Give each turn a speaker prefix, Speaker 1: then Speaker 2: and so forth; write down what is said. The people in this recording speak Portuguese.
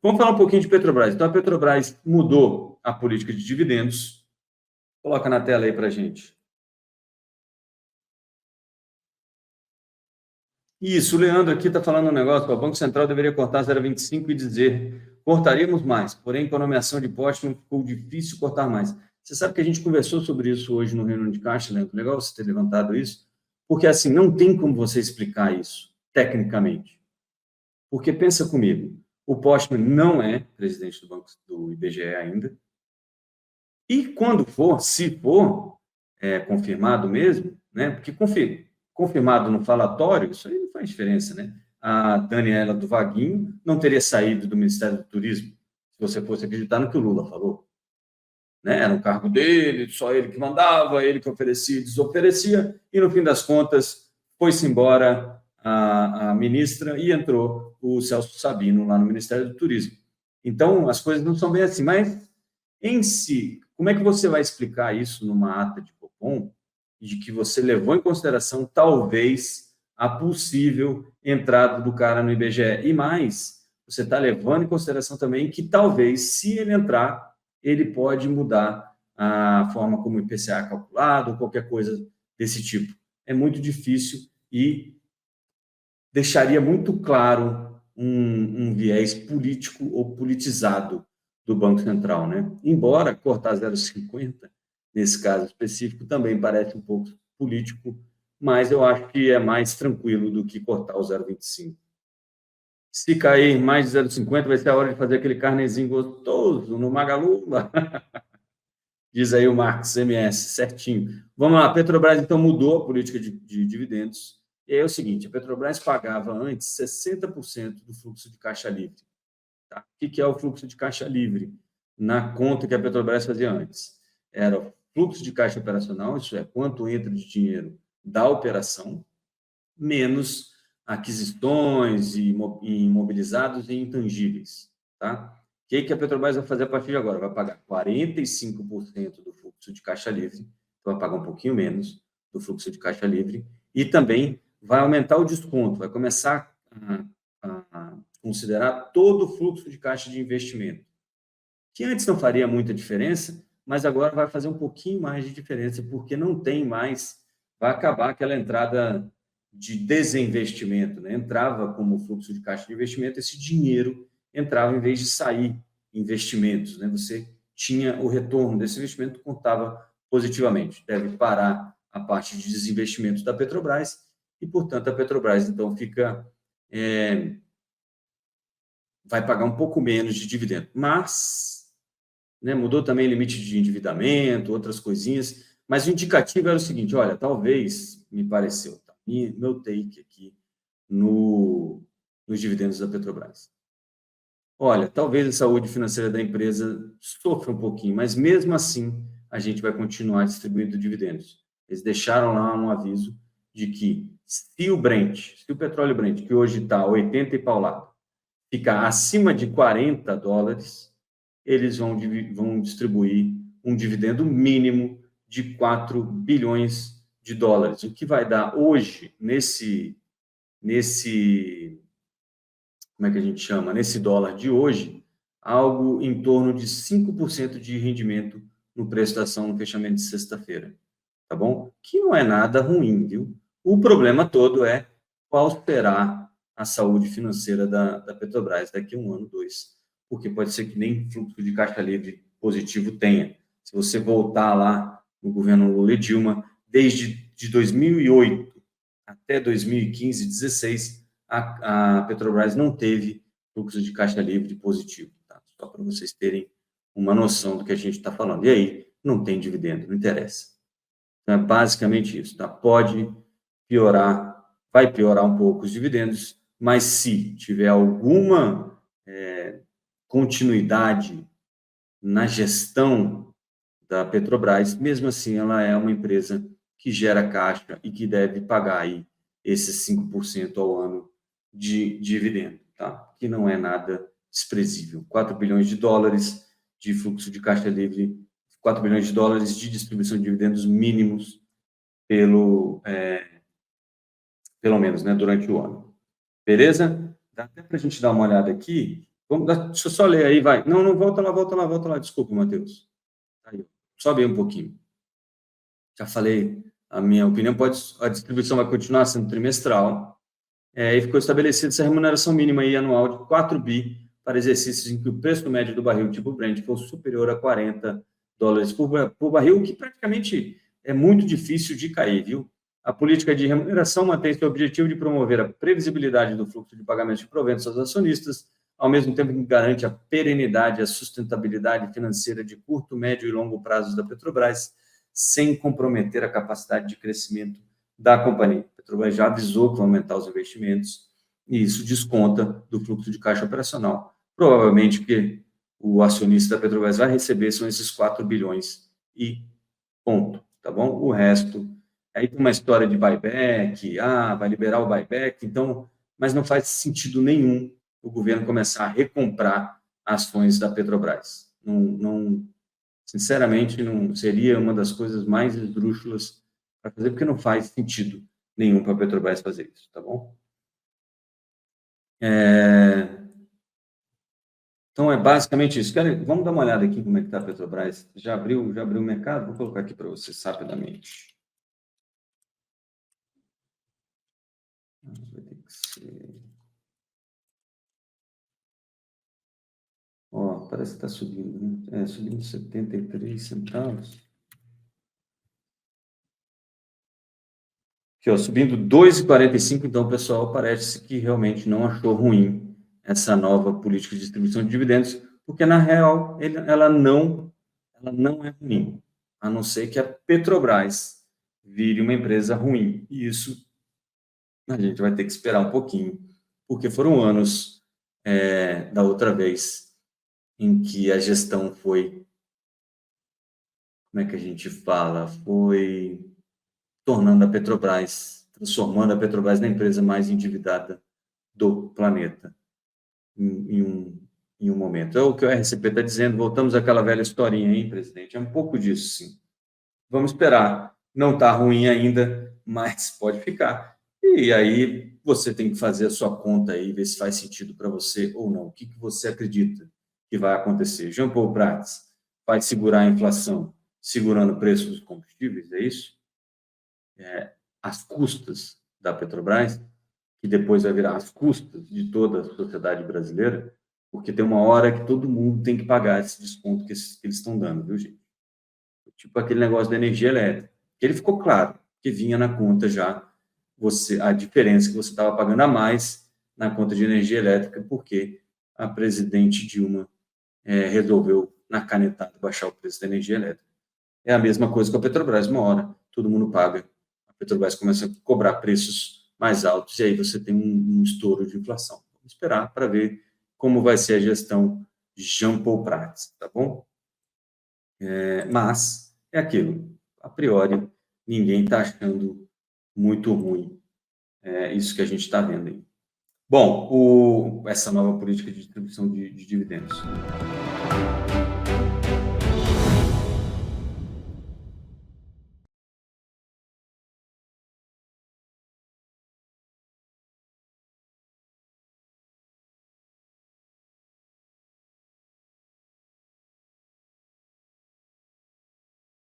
Speaker 1: Vamos falar um pouquinho de Petrobras. Então, a Petrobras mudou a política de dividendos. Coloca na tela aí para a gente. Isso, o Leandro aqui está falando um negócio. O Banco Central deveria cortar 0,25 e dizer: cortaríamos mais, porém, com a nomeação de Postman ficou difícil cortar mais. Você sabe que a gente conversou sobre isso hoje no reunião de caixa, Leandro? Legal você ter levantado isso, porque assim, não tem como você explicar isso tecnicamente. Porque pensa comigo, o Postman não é presidente do banco do IBGE ainda, e quando for, se for confirmado mesmo, né? Porque confirmado no falatório, isso aí não faz diferença, né? A Daniela do Vaguinho não teria saído do Ministério do Turismo se você fosse acreditar no que o Lula falou. Né? Era um cargo dele, só ele que mandava, ele que oferecia e desoferecia, e no fim das contas foi-se embora a ministra e entrou o Celso Sabino lá no Ministério do Turismo. Então, as coisas não são bem assim, mas em si, como é que você vai explicar isso numa ata de Copom, de que você levou em consideração, talvez, a possível entrada do cara no IBGE? E mais, você está levando em consideração também que, talvez, se ele entrar, ele pode mudar a forma como o IPCA é calculado, ou qualquer coisa desse tipo. É muito difícil e deixaria muito claro um viés político ou politizado do Banco Central, né? Embora cortar 0,50, nesse caso específico, também parece um pouco político, mas eu acho que é mais tranquilo do que cortar o 0,25. Se cair mais de 0,50, vai ser a hora de fazer aquele carnezinho gostoso no Magalu. Diz aí o Marcos MS, certinho. Vamos lá, a Petrobras, então, mudou a política de dividendos. E aí é o seguinte, a Petrobras pagava antes 60% do fluxo de caixa livre. Tá? O que é o fluxo de caixa livre? Na conta que a Petrobras fazia antes. Era o fluxo de caixa operacional, isso é, quanto entra de dinheiro da operação, menos aquisições e imobilizados e intangíveis. Tá? O que a Petrobras vai fazer a partir de agora? Vai pagar 45% do fluxo de caixa livre, então vai pagar um pouquinho menos do fluxo de caixa livre, e também vai aumentar o desconto, vai começar a considerar todo o fluxo de caixa de investimento, que antes não faria muita diferença, mas agora vai fazer um pouquinho mais de diferença, porque não tem mais, vai acabar aquela entrada de desinvestimento, né? Entrava como fluxo de caixa de investimento, esse dinheiro entrava em vez de sair investimentos, né? Você tinha o retorno desse investimento, contava positivamente. Deve parar a parte de desinvestimentos da Petrobras e, portanto, a Petrobras, então, vai pagar um pouco menos de dividendo. Mas, né, mudou também o limite de endividamento, outras coisinhas, mas o indicativo era o seguinte, olha, talvez, me pareceu, tá? Meu take aqui nos dividendos da Petrobras. Olha, talvez a saúde financeira da empresa sofra um pouquinho, mas mesmo assim a gente vai continuar distribuindo dividendos. Eles deixaram lá um aviso de que se o petróleo Brent, que hoje está 80 e paulado, ficar acima de $40, eles vão distribuir um dividendo mínimo de 4 bilhões de dólares, o que vai dar hoje, como é que a gente chama? Nesse dólar de hoje, algo em torno de 5% de rendimento no preço da ação no fechamento de sexta-feira, tá bom? Que não é nada ruim, viu? O problema todo é qual será a saúde financeira da Petrobras daqui a um ano, dois, porque pode ser que nem fluxo de caixa livre positivo tenha. Se você voltar lá no governo Lula e Dilma, desde de 2008 até 2015, 16, a Petrobras não teve fluxo de caixa livre positivo, tá? Só para vocês terem uma noção do que a gente está falando. E aí, não tem dividendo, não interessa. Então, é basicamente isso, tá? Pode piorar, vai piorar um pouco os dividendos, mas se tiver alguma continuidade na gestão da Petrobras, mesmo assim ela é uma empresa que gera caixa e que deve pagar aí esses 5% ao ano de dividendo, tá? Que não é nada desprezível. 4 bilhões de dólares de fluxo de caixa livre, 4 bilhões de dólares de distribuição de dividendos mínimos pelo menos, né, durante o ano. Beleza? Dá até para a gente dar uma olhada aqui. Deixa eu só ler aí, vai. Não, volta lá. Desculpa, Matheus. Aí, sobe aí um pouquinho. Já falei, a minha opinião a distribuição vai continuar sendo trimestral, e ficou estabelecida essa remuneração mínima aí anual de 4 bi para exercícios em que o preço médio do barril tipo Brent for superior a $40 por barril, que praticamente é muito difícil de cair, viu? A política de remuneração mantém seu objetivo de promover a previsibilidade do fluxo de pagamentos de proventos aos acionistas, ao mesmo tempo que garante a perenidade e a sustentabilidade financeira de curto, médio e longo prazos da Petrobras, sem comprometer a capacidade de crescimento da companhia. A Petrobras já avisou que vai aumentar os investimentos e isso desconta do fluxo de caixa operacional. Provavelmente que o acionista da Petrobras vai receber são esses 4 bilhões e ponto, tá bom? O resto, aí tem uma história de buyback, vai liberar o buyback, então, mas não faz sentido nenhum o governo começar a recomprar ações da Petrobras. Sinceramente, não seria uma das coisas mais esdrúxulas para fazer, porque não faz sentido nenhum para a Petrobras fazer isso, tá bom? Então, é basicamente isso. Vamos dar uma olhada aqui como é que está a Petrobras. Já abriu o mercado? Vou colocar aqui para vocês rapidamente. Vai ter que ser... Parece que está subindo, né? Subindo 73 centavos. Aqui, subindo 2,45, então, pessoal, parece que realmente não achou ruim essa nova política de distribuição de dividendos, porque, na real, ela não é ruim, a não ser que a Petrobras vire uma empresa ruim. E isso a gente vai ter que esperar um pouquinho, porque foram anos da outra vez em que a gestão foi, como é que a gente fala, foi tornando a Petrobras, transformando a Petrobras na empresa mais endividada do planeta em um momento. É o que o RCP está dizendo, voltamos àquela velha historinha, hein, presidente? É um pouco disso, sim. Vamos esperar. Não está ruim ainda, mas pode ficar. E aí você tem que fazer a sua conta aí, ver se faz sentido para você ou não. O que você acredita que vai acontecer? Jean Paul Prats vai segurar a inflação segurando o preço dos combustíveis, é isso? Às custas da Petrobras, que depois vai virar às custas de toda a sociedade brasileira, porque tem uma hora que todo mundo tem que pagar esse desconto que eles estão dando, viu, gente? Tipo aquele negócio da energia elétrica. Ele ficou claro que vinha na conta já a diferença que você estava pagando a mais na conta de energia elétrica, porque a presidente Dilma resolveu, na canetada, baixar o preço da energia elétrica. É a mesma coisa com a Petrobras, uma hora todo mundo paga, a Petrobras começa a cobrar preços mais altos e aí você tem um estouro de inflação. Vamos esperar para ver como vai ser a gestão de Jean Paul Prats, tá bom? Mas é aquilo, a priori, ninguém está achando muito ruim isso que a gente está vendo aí. Bom, essa nova política de distribuição de dividendos.